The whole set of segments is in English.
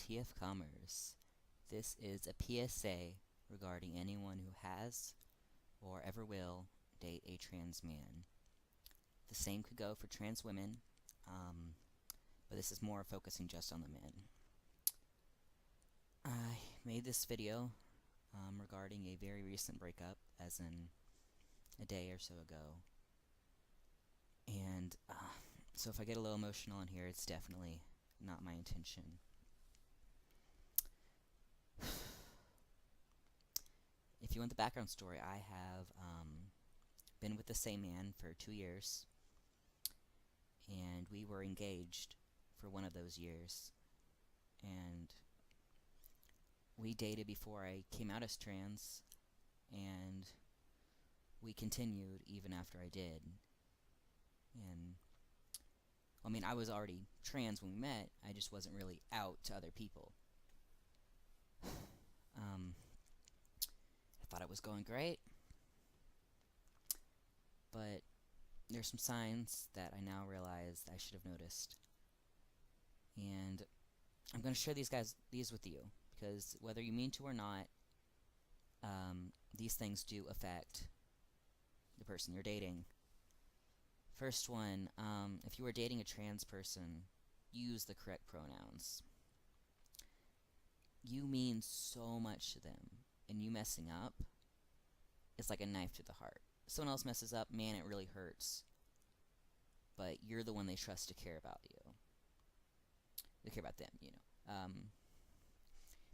TF Commerce. This is a PSA regarding anyone who has or ever will date a trans man. The same could go for trans women, but this is more focusing just on the men. I made this video regarding a very recent breakup, as in a day or so ago. And so if I get a little emotional in here, it's definitely not my intention. If you want the background story, I have been with the same man for 2 years, and we were engaged for one of those years, and we dated before I came out as trans, and we continued even after I did. And I mean, I was already trans when we met, I just wasn't really out to other people. I thought it was going great, but there's some signs that I now realize I should have noticed. And I'm going to share these with you, because whether you mean to or not, these things do affect the person you're dating. First one, if you are dating a trans person, use the correct pronouns. You mean so much to them, and you messing up is like a knife to the heart. If someone else messes up, man, it really hurts. But you're the one they trust to care about you. They care about them, you know.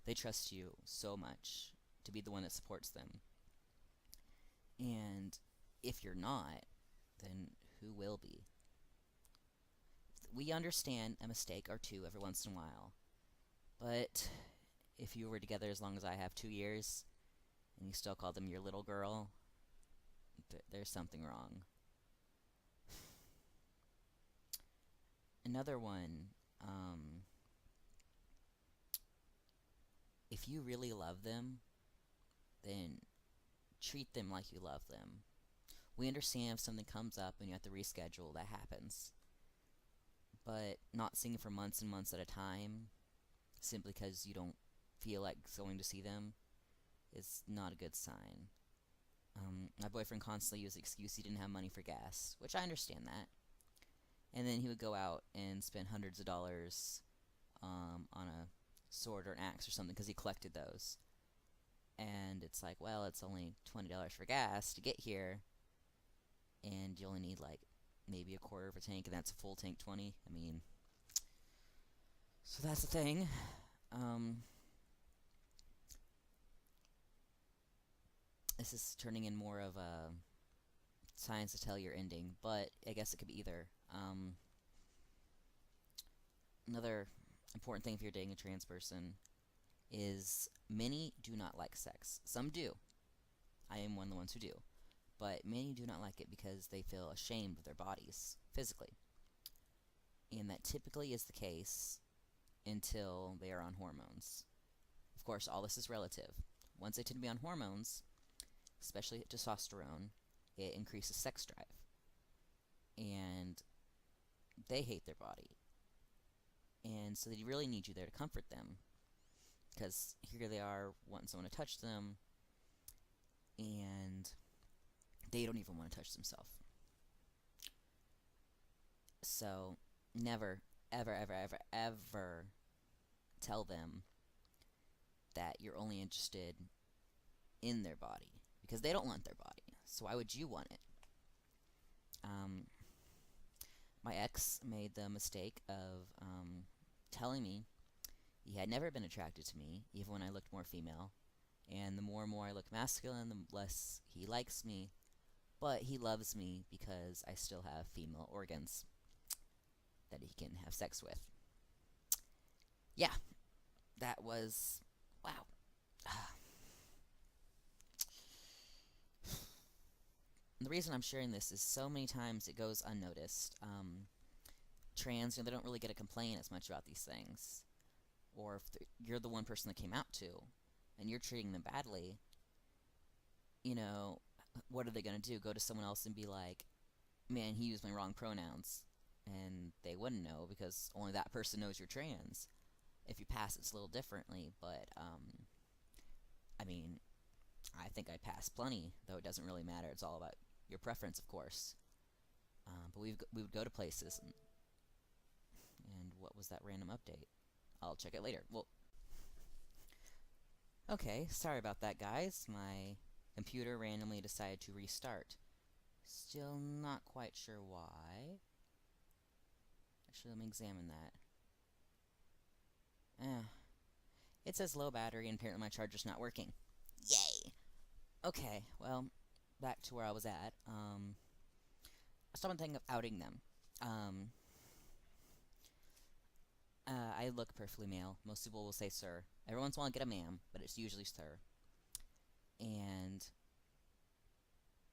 They trust you so much to be the one that supports them. And if you're not, then who will be? We understand a mistake or two every once in a while, but if you were together as long as I have, 2 years, and you still call them your little girl, there's something wrong. Another one, if you really love them, then treat them like you love them. We understand if something comes up and you have to reschedule, that happens. But not seeing them for months and months at a time, simply because you don't feel like going to see them, is not a good sign. My boyfriend constantly used the excuse he didn't have money for gas, which I understand that. And then he would go out and spend hundreds of dollars on a sword or an axe or something, because he collected those. And it's like, well, it's only $20 for gas to get here, and you only need like maybe a quarter of a tank, and that's a full tank 20. I mean, so that's the thing. This is turning in more of a signs to tell you're ending, but I guess it could be either. Another important thing if you're dating a trans person is many do not like sex. Some do. I am one of the ones who do. But many do not like it because they feel ashamed of their bodies physically. And that typically is the case until they are on hormones. Of course, all this is relative. Once they tend to be on hormones, especially testosterone, it increases sex drive. And they hate their body. And so they really need you there to comfort them, because here they are wanting someone to touch them, and they don't even want to touch themselves. So never, ever, ever, ever, ever tell them that you're only interested in their body, because they don't want their body. So why would you want it? My ex made the mistake of telling me he had never been attracted to me, even when I looked more female. And the more and more I look masculine, the less he likes me. But he loves me because I still have female organs that he can have sex with. Yeah, that was... wow. The reason I'm sharing this is so many times it goes unnoticed. Trans, they don't really get a complaint as much about these things. Or if you're the one person that came out to, and you're treating them badly, what are they going to do? Go to someone else and be like, man, he used my wrong pronouns. And they wouldn't know, because only that person knows you're trans. If you pass, it's a little differently, but, I mean, I think I passed plenty, though it doesn't really matter. It's all about your preference, of course. But we would go to places, and what was that random update? I'll check it later. Well, okay, sorry about that, guys. My computer randomly decided to restart. Still not quite sure why. Actually, let me examine that. It says low battery, and apparently my charger's not working. Yay! Okay, well, back to where I was at. I started thinking of outing them. I look perfectly male. Most people will say sir. Every once in a while I get a ma'am, but it's usually sir. And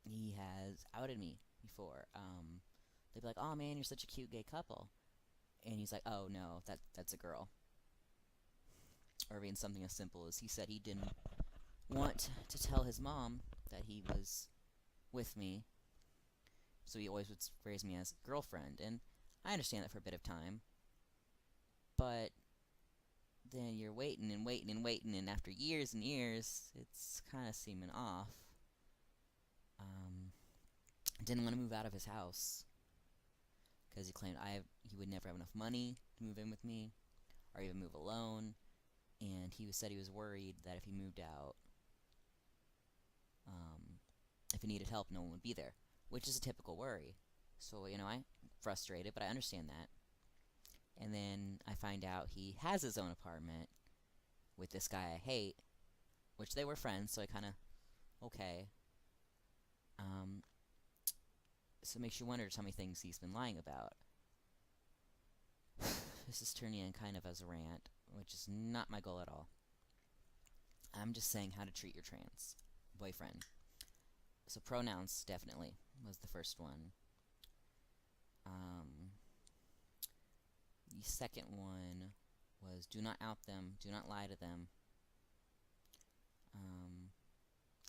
he has outed me before. They'd be like, "Oh man, you're such a cute gay couple," and he's like, "Oh no, that's a girl." Or even something as simple as he said he didn't want to tell his mom that he was with me, so he always would phrase me as girlfriend, and I understand that for a bit of time, but then you're waiting and waiting and waiting, and after years and years, it's kind of seeming off. Didn't want to move out of his house because he claimed he would never have enough money to move in with me, or even move alone, and he said he was worried that if he moved out, if he needed help, no one would be there, which is a typical worry. So, I'm frustrated, but I understand that. And then I find out he has his own apartment with this guy I hate, which they were friends, so I kind of, okay. So it makes you wonder how many things he's been lying about. This is turning in kind of as a rant, which is not my goal at all. I'm just saying how to treat your trans boyfriend. So pronouns, definitely, was the first one. The second one was do not out them, do not lie to them.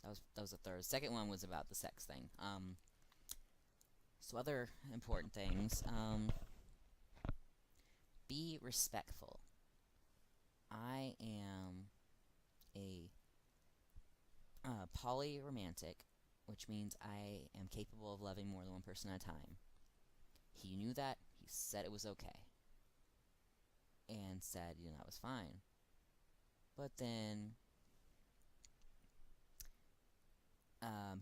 That was the third. Second one was about the sex thing. So other important things. Be respectful. I am a polyromantic, which means I am capable of loving more than one person at a time. He knew that. He said it was okay. And said, that was fine. But then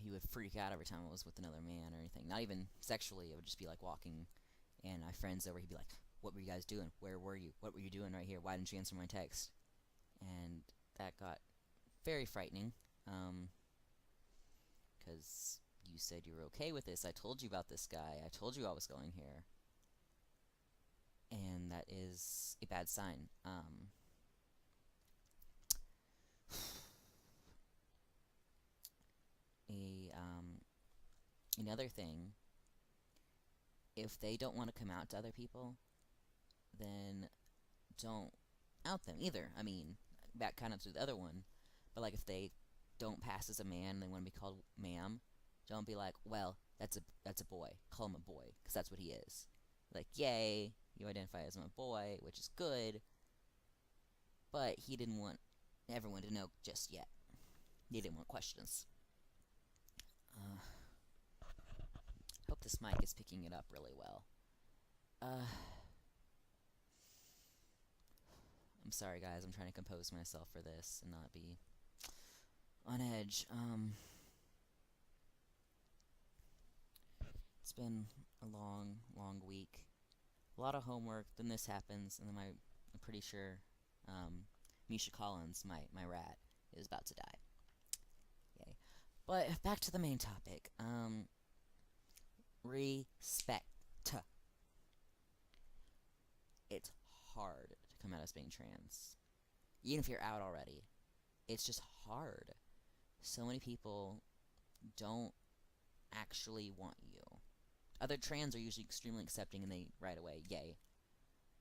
he would freak out every time I was with another man or anything. Not even sexually. It would just be like walking, and my friends over, he'd be like, "What were you guys doing? Where were you? What were you doing right here? Why didn't you answer my text?" And that got very frightening, because you said you were okay with this. I told you about this guy. I told you I was going here. And that is a bad sign. Another thing, if they don't want to come out to other people, then don't out them either. I mean, back kind of to the other one, but like if they don't pass as a man and they want to be called ma'am, don't be like, well, that's a boy. Call him a boy, because that's what he is. Like, yay, you identify as a boy, which is good, but he didn't want everyone to know just yet. He didn't want questions. Hope this mic is picking it up really well. I'm sorry, guys. I'm trying to compose myself for this and not be on edge. It's been a long, long week. A lot of homework. Then this happens, and then I'm pretty sure Misha Collins, my rat, is about to die. Yay. But back to the main topic. Respect. It's hard to come out as being trans. Even if you're out already. It's just hard. So many people don't actually want you. Other trans are usually extremely accepting and they right away, yay.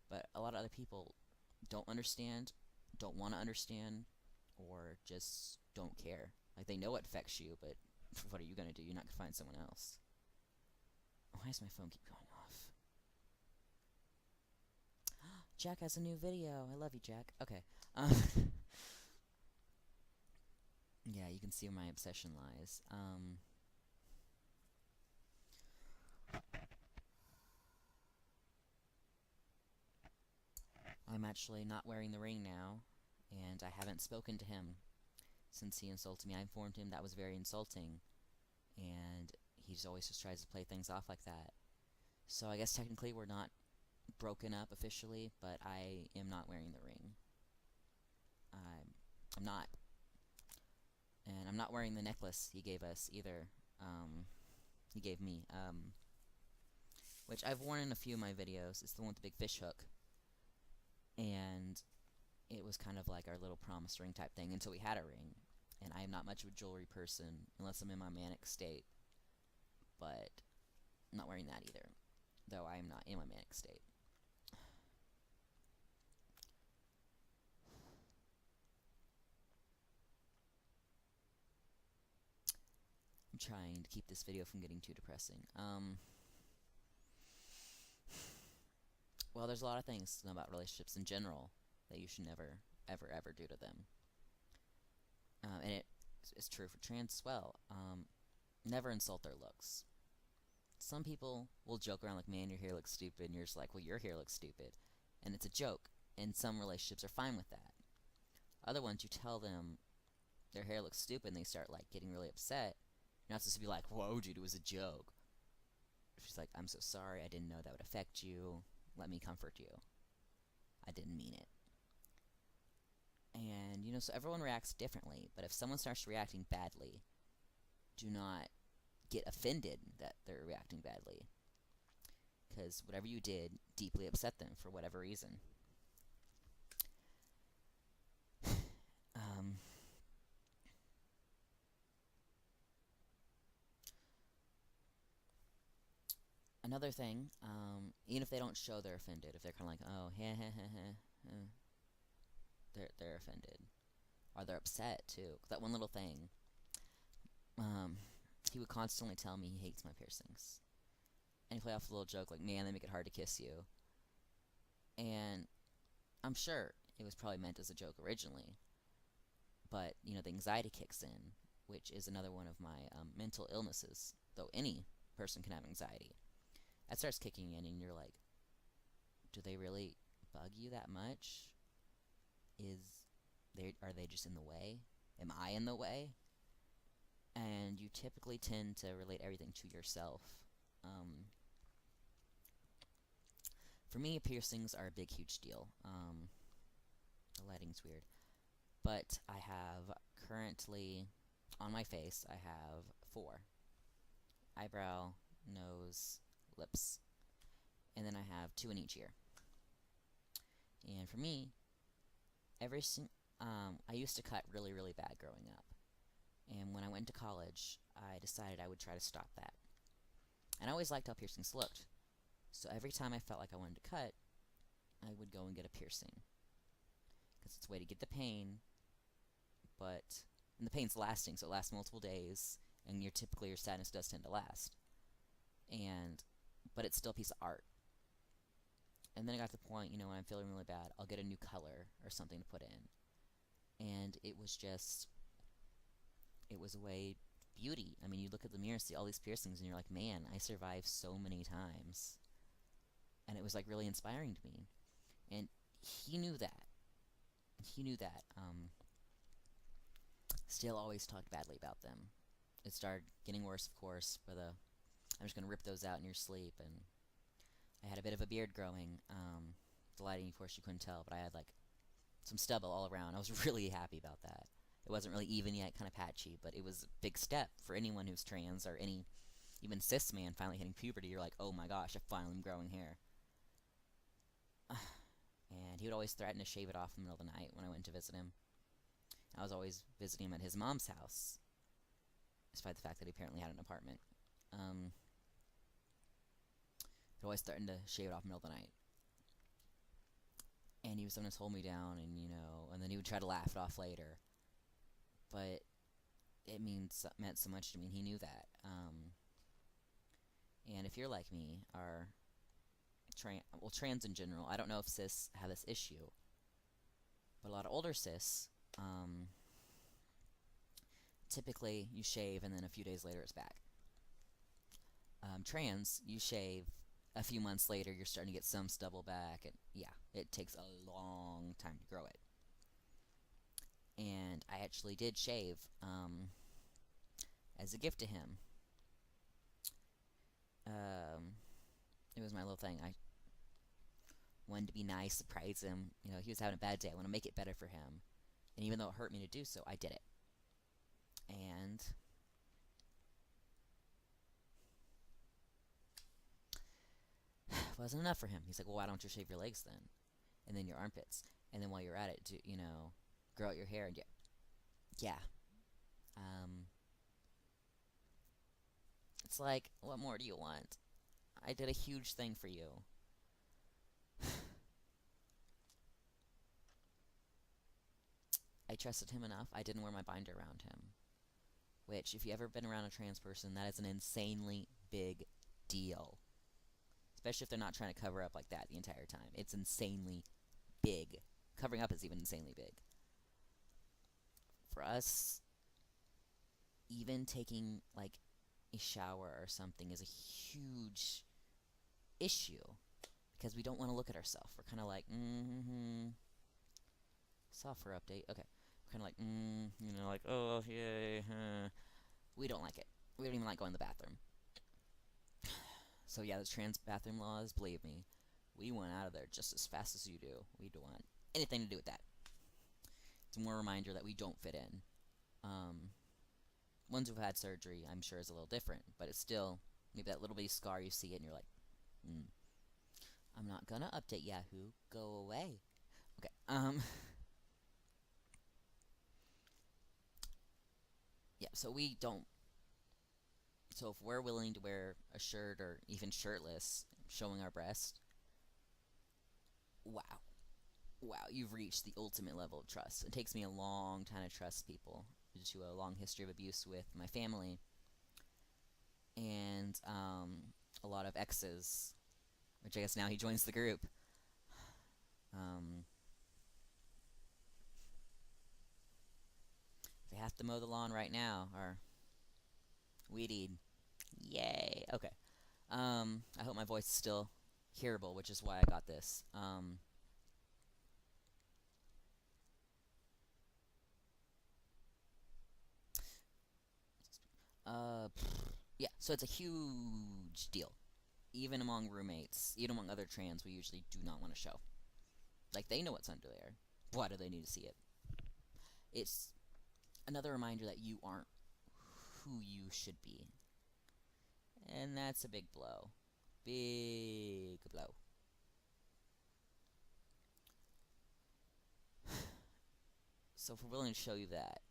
But a lot of other people don't understand, don't want to understand, or just don't care. Like, they know it affects you, but what are you going to do? You're not going to find someone else. Why does my phone keep going off? Jack has a new video. I love you, Jack. Okay. Yeah, you can see where my obsession lies. I'm actually not wearing the ring now, and I haven't spoken to him since he insulted me. I informed him that was very insulting, and he's always just tries to play things off like that. So I guess technically we're not broken up officially, but I am not wearing the ring. I'm not. And I'm not wearing the necklace he gave us either. He gave me. Which I've worn in a few of my videos. It's the one with the big fish hook. And it was kind of like our little promise ring type thing until we had a ring. And I am not much of a jewelry person unless I'm in my manic state. But I'm not wearing that either. Though I am not in my manic state. I'm trying to keep this video from getting too depressing. Well, there's a lot of things to know about relationships in general that you should never, ever, ever do to them. And it's true for trans as well. Never insult their looks. Some people will joke around like, man, your hair looks stupid, and you're just like, well, your hair looks stupid. And it's a joke, and some relationships are fine with that. Other ones, you tell them their hair looks stupid, and they start like getting really upset. You're not supposed to be like, whoa, dude, it was a joke. She's like, I'm so sorry, I didn't know that would affect you. Let me comfort you. I didn't mean it. And, you know, so everyone reacts differently, but if someone starts reacting badly, do not get offended that they're reacting badly. Because whatever you did deeply upset them for whatever reason. Another thing, even if they don't show they're offended, if they're kind of like, oh, they're offended. Or they're upset, too. That one little thing. He would constantly tell me he hates my piercings. And he played off a little joke like, man, they make it hard to kiss you. And I'm sure it was probably meant as a joke originally. But, you know, the anxiety kicks in, which is another one of my mental illnesses. Though any person can have anxiety. That starts kicking in, and you're like, do they really bug you that much? Are they just in the way? Am I in the way? And you typically tend to relate everything to yourself. For me, piercings are a big, huge deal. The lighting's weird. But I have currently, on my face, I have 4. Eyebrow, nose, lips. And then I have 2 in each ear. And for me, I used to cut really, really bad growing up. And when I went to college, I decided I would try to stop that. And I always liked how piercings looked. So every time I felt like I wanted to cut, I would go and get a piercing. Because it's a way to get the pain, and the pain's lasting, so it lasts multiple days, and typically your sadness does tend to last. But it's still a piece of art. And then I got to the point, you know, when I'm feeling really bad, I'll get a new color or something to put in. And it was a way, beauty. I mean, you look at the mirror, see all these piercings, and you're like, man, I survived so many times. And it was like really inspiring to me. And he knew that. Still always talked badly about them. It started getting worse, of course, but I'm just going to rip those out in your sleep. And I had a bit of a beard growing. The lighting, of course, you couldn't tell, but I had like some stubble all around. I was really happy about that. It wasn't really even yet, kind of patchy, but it was a big step for anyone who's trans or even cis man finally hitting puberty. You're like, oh my gosh, I finally am growing hair. And he would always threaten to shave it off in the middle of the night when I went to visit him. I was always visiting him at his mom's house, despite the fact that he apparently had an apartment. He'd always threaten to shave it off in the middle of the night. And he would sometimes hold me down, and then he would try to laugh it off later. But it meant so much to me, and he knew that. And if you're like me, are trans in general. I don't know if cis have this issue, but a lot of older cis, typically you shave and then a few days later it's back. Trans, you shave, a few months later you're starting to get some stubble back, and yeah, it takes a long time to grow it. And I actually did shave as a gift to him. It was my little thing. I wanted to be nice, surprise him. You know, he was having a bad day. I want to make it better for him. And even though it hurt me to do so, I did it. And wasn't enough for him. He's like, well, why don't you shave your legs then? And then your armpits. And then while you're at it, grow out your hair. And yeah. It's like, what more do you want? I did a huge thing for you. I trusted him enough. I didn't wear my binder around him. Which, if you've ever been around a trans person, that is an insanely big deal. Especially if they're not trying to cover up like that the entire time. It's insanely big. Covering up is even insanely big. For us, even taking, like, a shower or something is a huge issue. Because we don't want to look at ourselves. We're kind of like, software update. Okay. We're kind of like, like, oh, yay. We don't like it. We don't even like going to the bathroom. So yeah, those trans bathroom laws, believe me, we want out of there just as fast as you do. We don't want anything to do with that. It's more a reminder that we don't fit in. Ones who've had surgery, I'm sure, is a little different, but it's still maybe that little bitty scar, you see it and you're like, I'm not gonna update Yahoo. Go away. Okay. Yeah, so we don't. So if we're willing to wear a shirt or even shirtless, showing our breast, wow. Wow, you've reached the ultimate level of trust. It takes me a long time to trust people due to a long history of abuse with my family and a lot of exes, which I guess now he joins the group. If I have to mow the lawn right now, or weed eat, yay. Okay. I hope my voice is still hearable, which is why I got this. Yeah, so it's a huge deal. Even among roommates, even among other trans, we usually do not want to show. Like, they know what's under there. Why do they need to see it? It's another reminder that you aren't who you should be. And that's a big blow. Big blow. So if we're willing to show you that,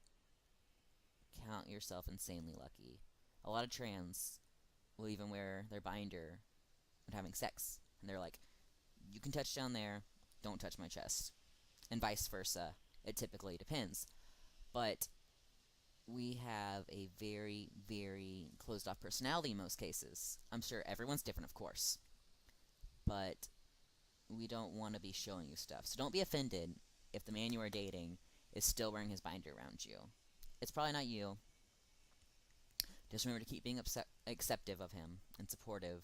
count yourself insanely lucky. A lot of trans will even wear their binder when having sex. And they're like, you can touch down there, don't touch my chest. And vice versa. It typically depends. But we have a very, very closed-off personality in most cases. I'm sure everyone's different, of course. But we don't want to be showing you stuff. So don't be offended if the man you are dating is still wearing his binder around you. It's probably not you. Just remember to keep being acceptive of him and supportive.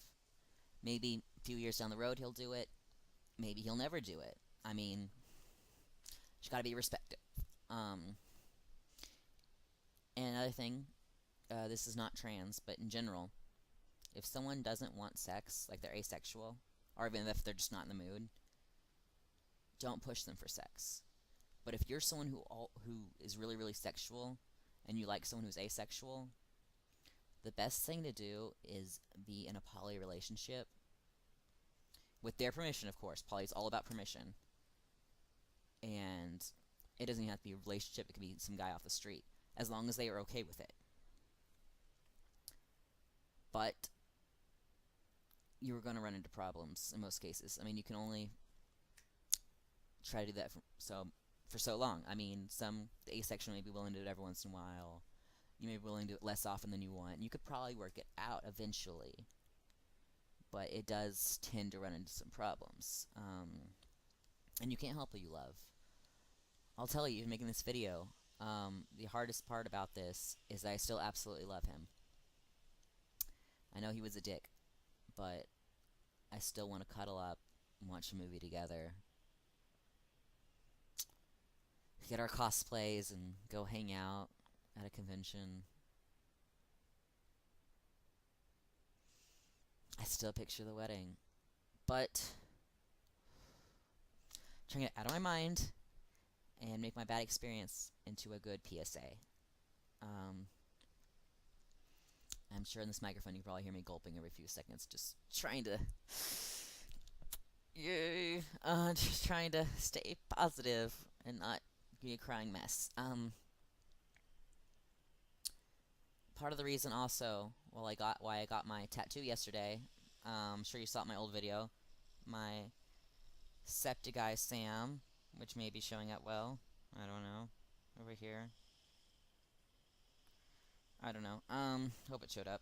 Maybe a few years down the road he'll do it. Maybe he'll never do it. I mean, you gotta be respectful. And another thing, this is not trans, but in general, if someone doesn't want sex, like they're asexual, or even if they're just not in the mood, don't push them for sex. But if you're someone who is really, really sexual, and you like someone who's asexual, the best thing to do is be in a poly relationship, with their permission, of course. Poly is all about permission. And it doesn't even have to be a relationship, it could be some guy off the street, as long as they are okay with it. But you're going to run into problems in most cases. I mean, you can only try to do that for so long. I mean, the asexual may be willing to do it every once in a while. You may be willing to do it less often than you want. You could probably work it out eventually. but it does tend to run into some problems. And you can't help who you love. I'll tell you, making this video, the hardest part about this is that I still absolutely love him. I know he was a dick, but I still want to cuddle up and watch a movie together. Get our cosplays and go hang out at a convention. I still picture the wedding, but trying to get out of my mind and make my bad experience into a good PSA. I'm sure in this microphone you can probably hear me gulping every few seconds, just trying to just trying to stay positive and not be a crying mess. Part of the reason also why I got my tattoo yesterday, I'm sure you saw it in my old video, my septic guy Sam, which may be showing up well, I don't know, over here. I don't know. Hope it showed up.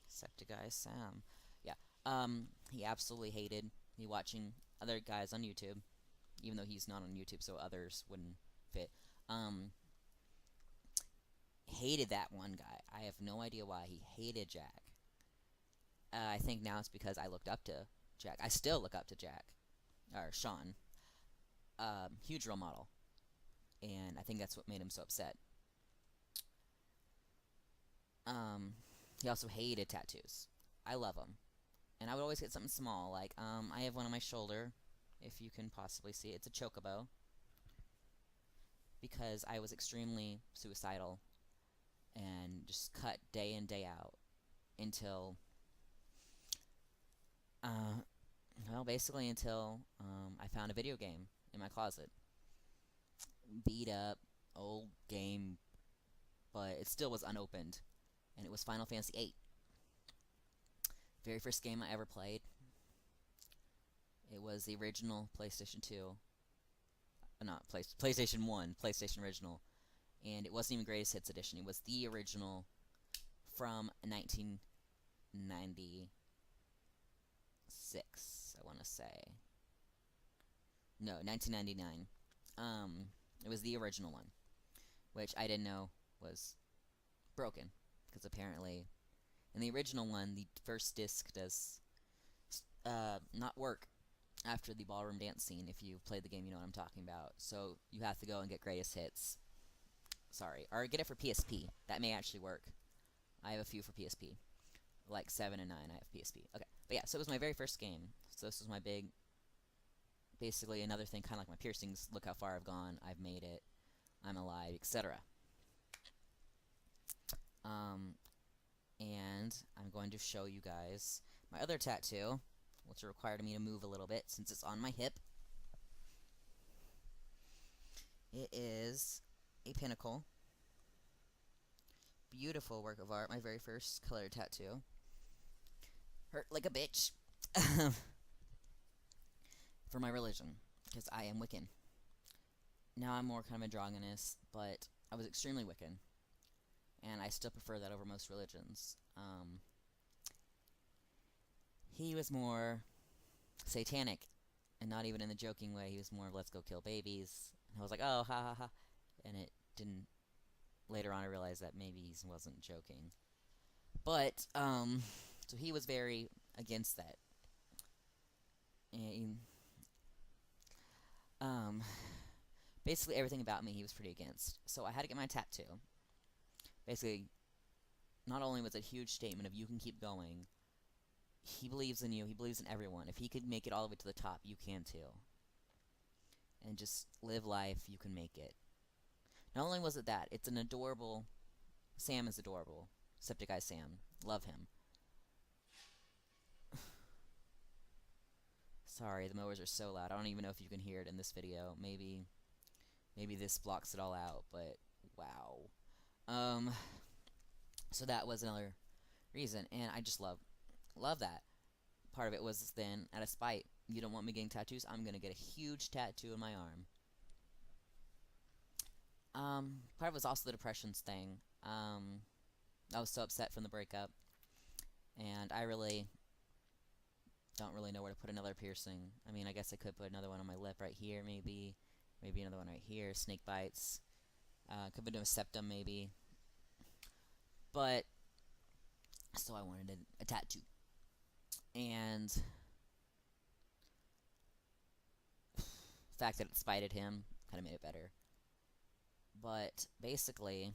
Septic guy Sam. Yeah. He absolutely hated me watching other guys on YouTube, even though he's not on YouTube, so others wouldn't fit. Hated that one guy. I have no idea why he hated Jack. I think now it's because I looked up to Jack. I still look up to Jack. Or Sean. Huge role model. And I think that's what made him so upset. He also hated tattoos. I love them. And I would always get something small, like, I have one on my shoulder, if you can possibly see it. It's a chocobo. Because I was extremely suicidal and just cut day in, day out until, well, basically until I found a video game in my closet. Beat up, old game, but it still was unopened. And it was Final Fantasy VIII. Very first game I ever played. It was the original PlayStation 2. Not PlayStation 1, PlayStation original. And it wasn't even Greatest Hits Edition. It was the original from 1996, I want to say. No, 1999. It was the original one, which I didn't know was broken. Because apparently, in the original one, the first disc does not work after the ballroom dance scene. If you've played the game, you know what I'm talking about. So you have to go and get Greatest Hits. Sorry. Or get it for PSP. That may actually work. I have a few for PSP. Like 7 and 9, I have PSP. Okay. But yeah, so it was my very first game. So this was my big, basically another thing, kind of like my piercings. Look how far I've gone. I've made it. I'm alive, etc. And I'm going to show you guys my other tattoo, which required me to move a little bit since it's on my hip. It is a pinnacle. Beautiful work of art. My very first colored tattoo. Hurt like a bitch. For my religion, because I am Wiccan. Now I'm more kind of androgynous, but I was extremely Wiccan. And I still prefer that over most religions. He was more satanic, and not even in the joking way. He was more, let's go kill babies. And I was like, oh, ha ha ha. And it didn't. Later on, I realized that maybe he wasn't joking. But, so he was very against that. And, basically everything about me he was pretty against. So I had to get my tattoo. Basically, not only was it a huge statement of you can keep going, he believes in you, he believes in everyone. If he could make it all the way to the top, you can too. And just live life, you can make it. Not only was it that, it's an adorable, Sam is adorable. Septic Eye Sam. Love him. Sorry, the mowers are so loud. I don't even know if you can hear it in this video. Maybe this blocks it all out, but wow. So that was another reason, and I just love that. Part of it was then, out of spite, you don't want me getting tattoos, I'm gonna get a huge tattoo in my arm. Part of it was also the depressions thing. I was so upset from the breakup, and I really Don't really know where to put another piercing. I mean, I guess I could put another one on my lip right here, maybe. Maybe another one right here. Snake bites. Could put a septum, maybe. But so I wanted a tattoo, and the fact that it spited him kind of made it better. But basically,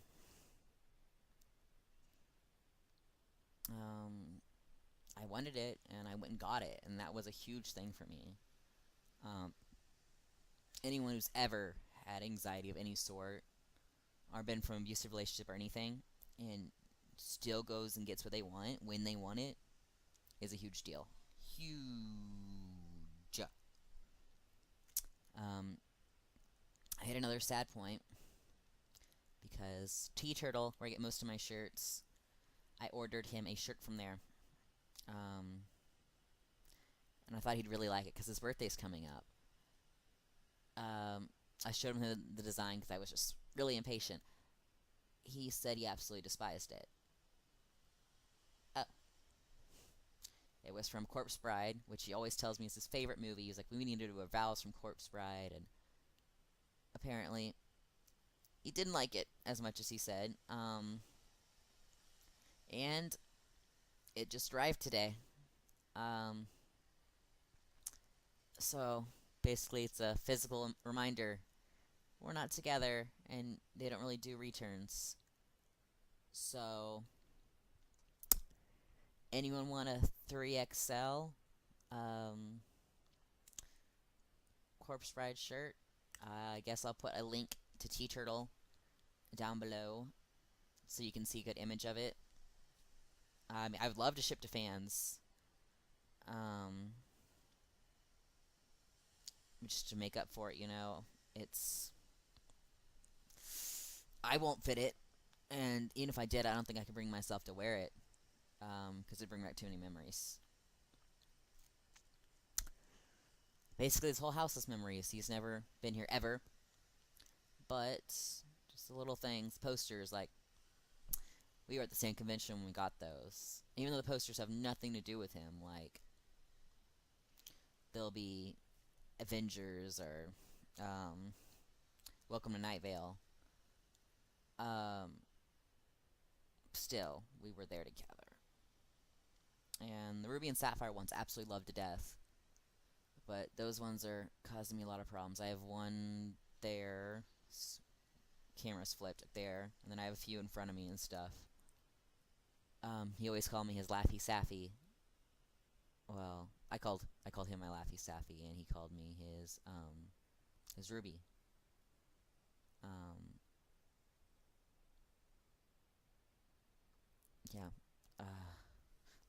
I wanted it, and I went and got it, and that was a huge thing for me. Um, Anyone who's ever had anxiety of any sort, or been from an abusive relationship or anything, and still goes and gets what they want when they want it, is a huge deal. Huge. I hit another sad point because T Turtle, where I get most of my shirts, I ordered him a shirt from there. And I thought he'd really like it because his birthday's coming up. I showed him the design because I was just really impatient. He said he absolutely despised it. Oh. It was from Corpse Bride, which he always tells me is his favorite movie. He's like, we need to do a vows from Corpse Bride, and apparently he didn't like it as much as he said. And it just arrived today. So basically, it's a physical reminder we're not together, and they don't really do returns. So, anyone want a 3XL Corpse Bride shirt? I guess I'll put a link to T Turtle down below so you can see a good image of it. I mean, I would love to ship to fans. Just to make up for it, it's. I won't fit it, and even if I did, I don't think I could bring myself to wear it, because it'd bring back too many memories. Basically, this whole house is memories. He's never been here ever, but just the little things, posters, like, we were at the same convention when we got those. Even though the posters have nothing to do with him, like, there'll be Avengers or Welcome to Night Vale. Still, we were there together. And the Ruby and Sapphire ones, absolutely love to death. But those ones are causing me a lot of problems. I have one there, camera's flipped there, and then I have a few in front of me and stuff. He always called me his Laffy Saffy. Well, I called him my Laffy Saffy, and he called me his Ruby. Yeah.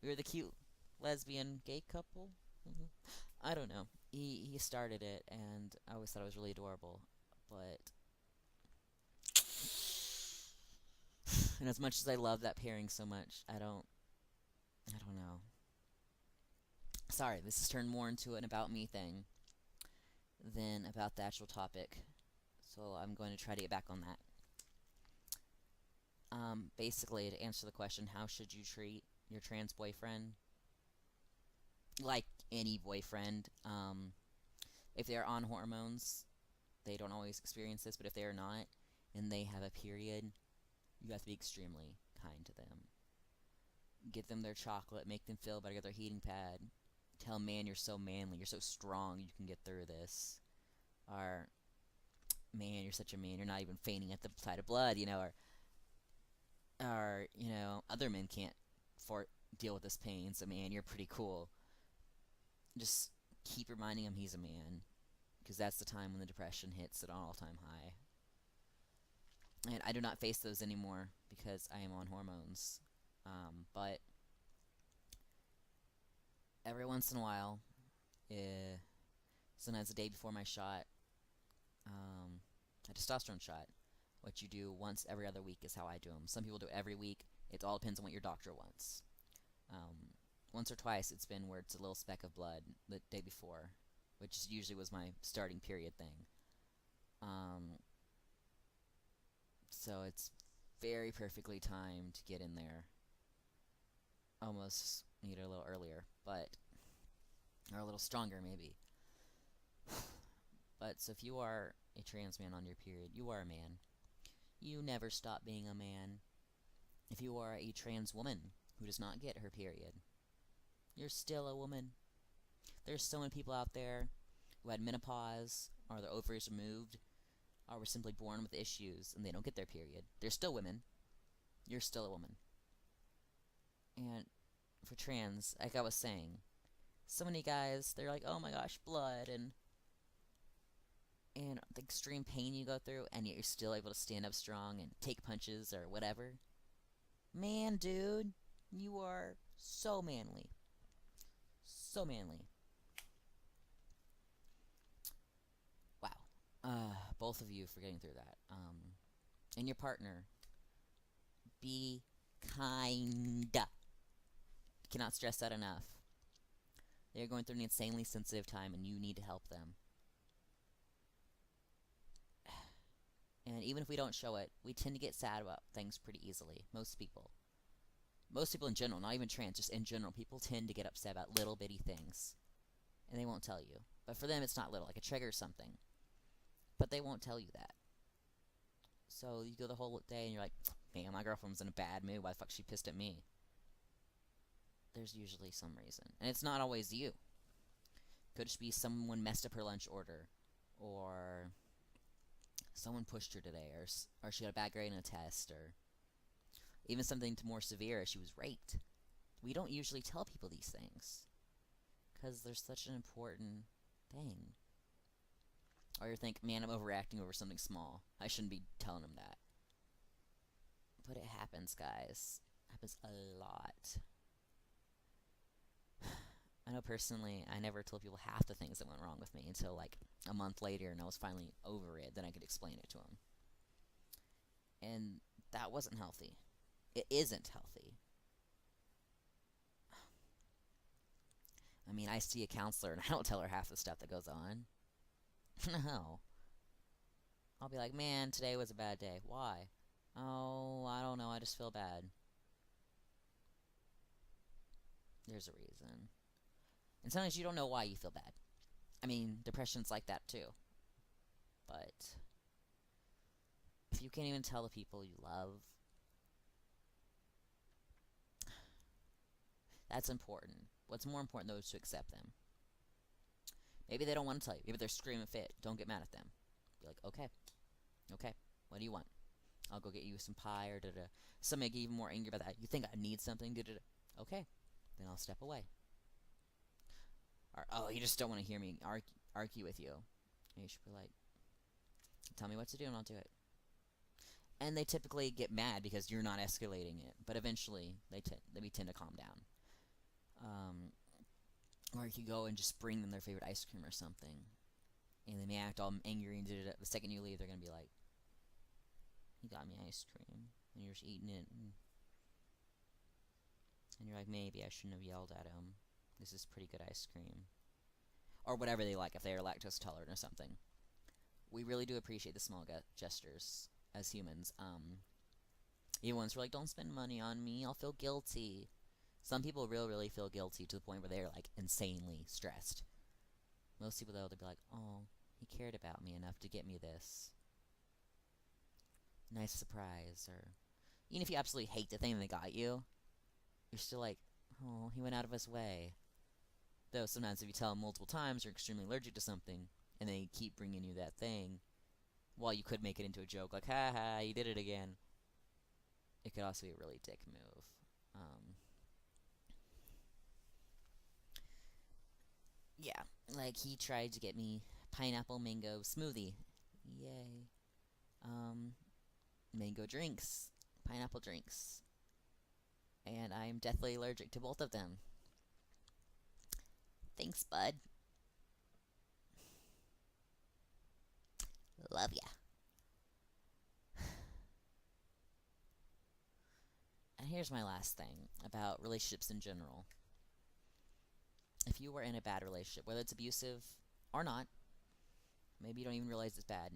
We were the cute lesbian gay couple. I don't know. He started it, and I always thought it was really adorable. But and as much as I love that pairing so much, I don't know. Sorry, this has turned more into an about me thing than about the actual topic. So I'm going to try to get back on that. Basically, to answer the question, how should you treat your trans boyfriend? Like any boyfriend, if they're on hormones, they don't always experience this, but if they are not, and they have a period, you have to be extremely kind to them. Get them their chocolate, make them feel better, get their heating pad. Tell them, man, you're so manly, you're so strong, you can get through this. Or, man, you're such a man, you're not even fainting at the sight of blood, or other men can't deal with this pain, so man, you're pretty cool. Just keep reminding him he's a man, because that's the time when the depression hits at an all-time high. And I do not face those anymore because I am on hormones. But every once in a while, sometimes the day before my shot, a testosterone shot, what you do once every other week is how I do them. Some people do it every week. It all depends on what your doctor wants. Once or twice it's been where it's a little speck of blood the day before, which usually was my starting period thing. So it's very perfectly timed to get in there. Almost need it a little earlier, but or a little stronger maybe. But so if you are a trans man on your period, you are a man. You never stop being a man. If you are a trans woman who does not get her period, you're still a woman. There's so many people out there who had menopause, or their ovaries removed, or were simply born with issues and they don't get their period. They're still women. You're still a woman. And for trans, like I was saying, so many guys, they're like, oh my gosh, blood, and the extreme pain you go through, and yet you're still able to stand up strong and take punches or whatever. Man, dude, you are so manly. So manly. Wow. Both of you for getting through that. And your partner, be kind. Cannot stress that enough. They're going through an insanely sensitive time, and you need to help them. And even if we don't show it, we tend to get sad about things pretty easily. Most people. Most people in general, not even trans, just in general, people tend to get upset about little bitty things. And they won't tell you. But for them, it's not little, like a trigger or something. But they won't tell you that. So you go the whole day and you're like, man, my girlfriend was in a bad mood. Why the fuck she pissed at me? There's usually some reason. And it's not always you. Could just be someone messed up her lunch order. Or someone pushed her today. Or she got a bad grade in a test. Or even something more severe, she was raped. We don't usually tell people these things. Because they're such an important thing. Or you think, man, I'm overreacting over something small. I shouldn't be telling them that. But it happens, guys. It happens a lot. I know personally, I never told people half the things that went wrong with me until like a month later, and I was finally over it. Then I could explain it to them. And that wasn't healthy. It isn't healthy. I mean, I see a counselor, and I don't tell her half the stuff that goes on. No. I'll be like, man, today was a bad day. Why? Oh, I don't know. I just feel bad. There's a reason. And sometimes you don't know why you feel bad. I mean, depression's like that too. But if you can't even tell the people you love, that's important. What's more important, though, is to accept them. Maybe they don't want to tell you. Maybe they're screaming fit. Don't get mad at them. Be like, okay. Okay. What do you want? I'll go get you some pie or da-da. Some may get even more angry about that. You think I need something? Da-da-da. Okay. Then I'll step away. Or, oh, you just don't want to hear me argue with you. And you should be like, tell me what to do and I'll do it. And they typically get mad because you're not escalating it. But eventually, they tend to calm down. Or you could go and just bring them their favorite ice cream or something. And they may act all angry and da-da-da. The second you leave, they're going to be like, he got me ice cream. And you're just eating it. And you're like, maybe I shouldn't have yelled at him. This is pretty good ice cream. Or whatever they like, if they are lactose tolerant or something. We really do appreciate the small gestures as humans. Even ones who are like, don't spend money on me, I'll feel guilty. Some people really feel guilty to the point where they're like insanely stressed. Most people, though, they'll be like, oh, he cared about me enough to get me this nice surprise. Or even if you absolutely hate the thing they got you, you're still like, oh, he went out of his way. Though sometimes if you tell them multiple times you're extremely allergic to something, and they keep bringing you that thing, while you could make it into a joke, like, ha ha, you did it again, it could also be a really dick move. Yeah, like he tried to get me pineapple mango smoothie. Yay. Mango drinks, pineapple drinks. And I'm deathly allergic to both of them. Thanks, bud. Love ya. And here's my last thing about relationships in general. If you were in a bad relationship, whether it's abusive or not, maybe you don't even realize it's bad.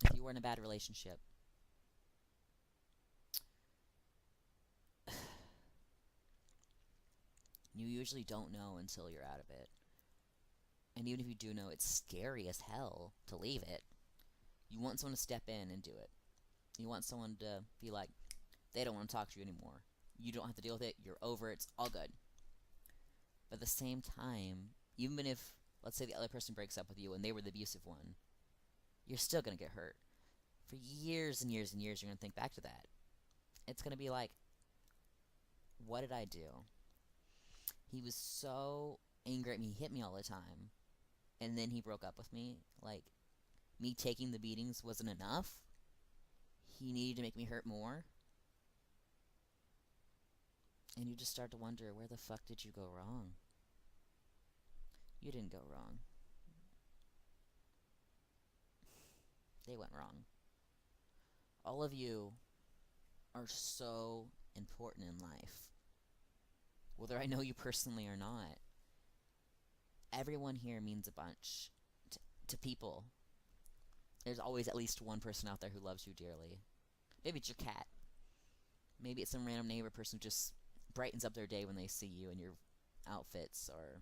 If you were in a bad relationship, You usually don't know until you're out of it. And even if you do know, it's scary as hell to leave it. You want someone to step in and do it. You want someone to be like, they don't want to talk to you anymore. You don't have to deal with it. You're over it. It's all good. But at the same time, even if, let's say, the other person breaks up with you and they were the abusive one, you're still going to get hurt. For years and years and years, you're going to think back to that. It's going to be like, what did I do? He was so angry at me. He hit me all the time. And then he broke up with me. Like, me taking the beatings wasn't enough. He needed to make me hurt more. And you just start to wonder, where the fuck did you go wrong? You didn't go wrong. They went wrong. All of you are so important in life. Whether I know you personally or not, everyone here means a bunch to people. There's always at least one person out there who loves you dearly. Maybe it's your cat. Maybe it's some random neighbor person who just brightens up their day when they see you in your outfits, or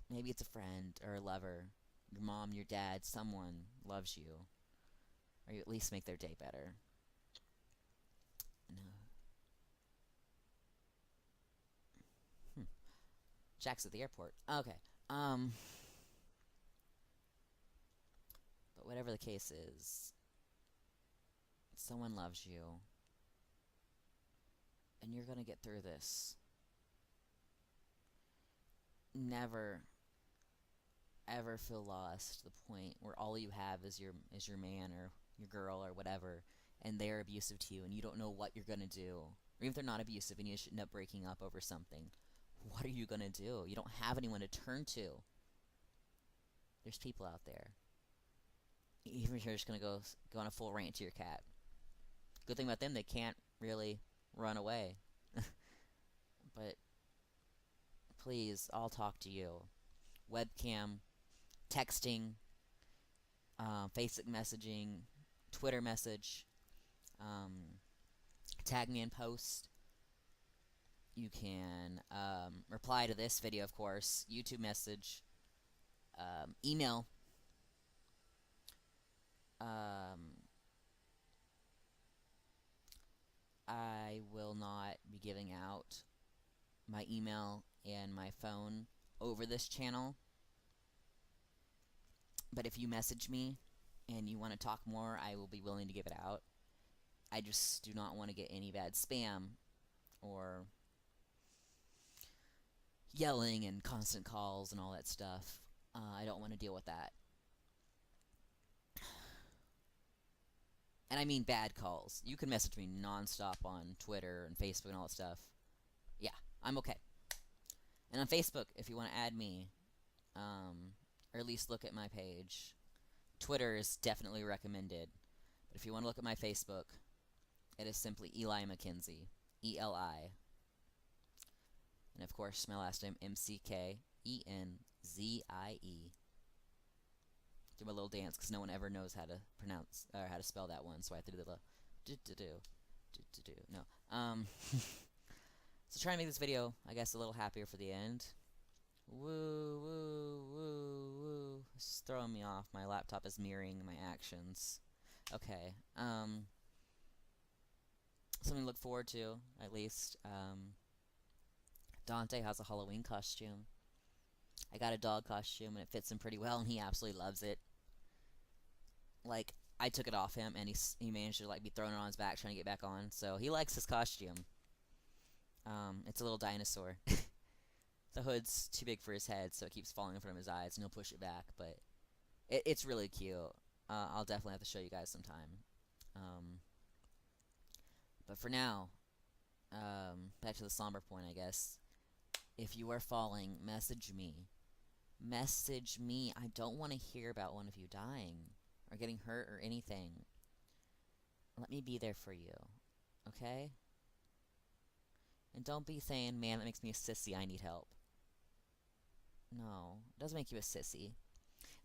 maybe it's a friend or a lover. Your mom, your dad, someone loves you, or you at least make their day better. No. Jack's at the airport. Okay. But whatever the case is, someone loves you, and you're gonna get through this. Never ever feel lost to the point where all you have is your man or your girl or whatever, and they're abusive to you and you don't know what you're gonna do. Or even if they're not abusive and you should end up breaking up over something, what are you gonna do? You don't have anyone to turn to. There's people out there. Even if you're just gonna go on a full rant to your cat. Good thing about them, they can't really run away. But please, I'll talk to you. Webcam, texting, Facebook messaging, Twitter message, tag me in post. You can reply to this video, of course, YouTube message, email. I will not be giving out my email and my phone over this channel. But if you message me and you want to talk more, I will be willing to give it out. I just do not want to get any bad spam or yelling and constant calls and all that stuff. I don't want to deal with that. And I mean bad calls. You can message me nonstop on Twitter and Facebook and all that stuff. Yeah, I'm okay. And on Facebook, if you want to add me, or at least look at my page, Twitter is definitely recommended. But if you want to look at my Facebook, it is simply Eli McKenzie. E-L-I. And of course, my last name, M-C-K-E-N-Z-I-E. Do my little dance, because no one ever knows how to pronounce, or how to spell that one, so I have to do the little do-do-do. No. So trying to make this video, I guess, a little happier for the end. Woo, woo, woo, woo. It's throwing me off. My laptop is mirroring my actions. Okay. Something to look forward to, at least. Dante has a Halloween costume. I got a dog costume, and it fits him pretty well, and he absolutely loves it. Like, I took it off him, and he managed to, like, be throwing it on his back, trying to get back on. So he likes his costume. It's a little dinosaur. The hood's too big for his head, so it keeps falling in front of his eyes, and he'll push it back. But it's really cute. I'll definitely have to show you guys sometime. But for now, back to the somber point, I guess. If you are falling, message me. Message me. I don't want to hear about one of you dying or getting hurt or anything. Let me be there for you. Okay? And don't be saying, man, that makes me a sissy, I need help. No, it doesn't make you a sissy.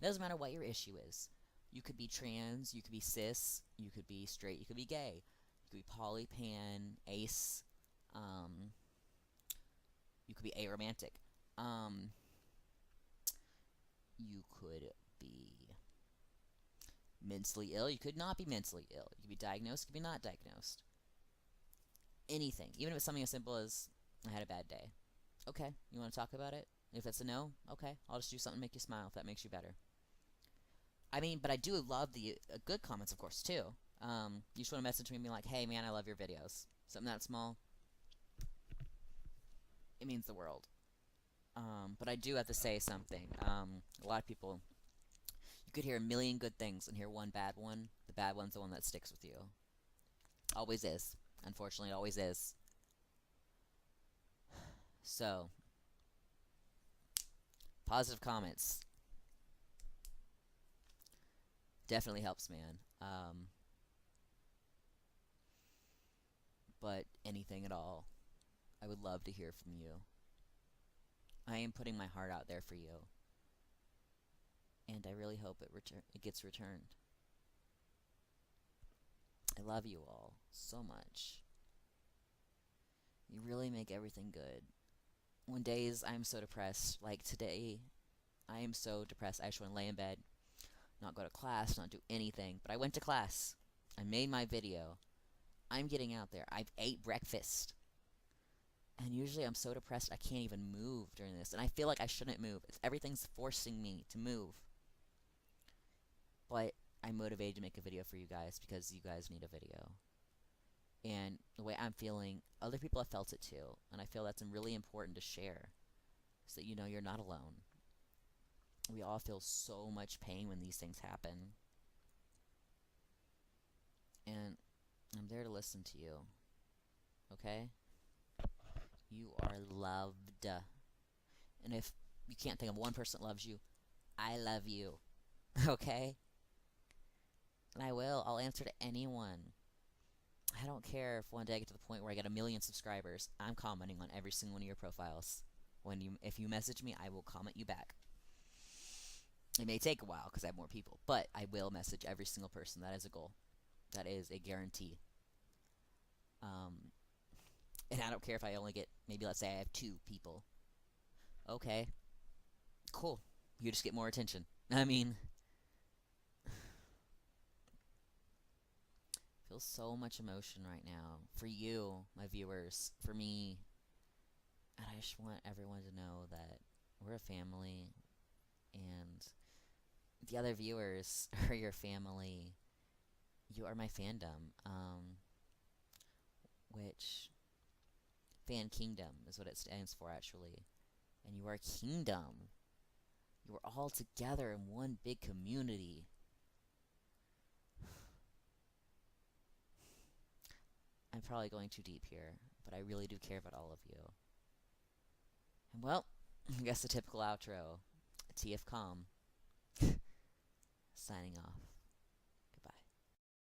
It doesn't matter what your issue is. You could be trans, you could be cis, you could be straight, you could be gay. You could be poly, pan, ace, You could be aromantic. You could be mentally ill. You could not be mentally ill. You could be diagnosed. You could be not diagnosed. Anything. Even if it's something as simple as, I had a bad day. Okay, you want to talk about it? If that's a no, okay, I'll just do something to make you smile if that makes you better. I mean, but I do love the good comments, of course, too. You just want to message me and be like, hey, man, I love your videos. Something that small, it means the world. But I do have to say something. A lot of people, you could hear a million good things and hear one bad one. The bad one's the one that sticks with you. Always is. Unfortunately, it always is. So, positive comments definitely helps, man. But anything at all, I would love to hear from you. I am putting my heart out there for you, and I really hope it gets returned. I love you all so much. You really make everything good. When days I'm so depressed, like today, I am so depressed. I just want to lay in bed, not go to class, not do anything. But I went to class. I made my video. I'm getting out there. I've ate breakfast. And usually I'm so depressed I can't even move during this. And I feel like I shouldn't move. Everything's forcing me to move. But I'm motivated to make a video for you guys because you guys need a video. And the way I'm feeling, other people have felt it too. And I feel that's really important to share, so that you know you're not alone. We all feel so much pain when these things happen. And I'm there to listen to you. Okay? You are loved. And if you can't think of one person that loves you, I love you. Okay? And I'll answer to anyone. I don't care if one day I get to the point where I get 1 million subscribers. I'm commenting on every single one of your profiles. If you message me, I will comment you back. It may take a while because I have more people, but I will message every single person. That is a goal. That is a guarantee. And I don't care if I only get, maybe let's say I have 2 people. Okay. Cool. You just get more attention. I mean, I feel so much emotion right now. For you, my viewers. For me. And I just want everyone to know that we're a family. And the other viewers are your family. You are my fandom. Which Fan Kingdom is what it stands for, actually. And you are a kingdom. You are all together in one big community. I'm probably going too deep here, but I really do care about all of you. And well, I guess the typical outro. TF Calm. Signing off.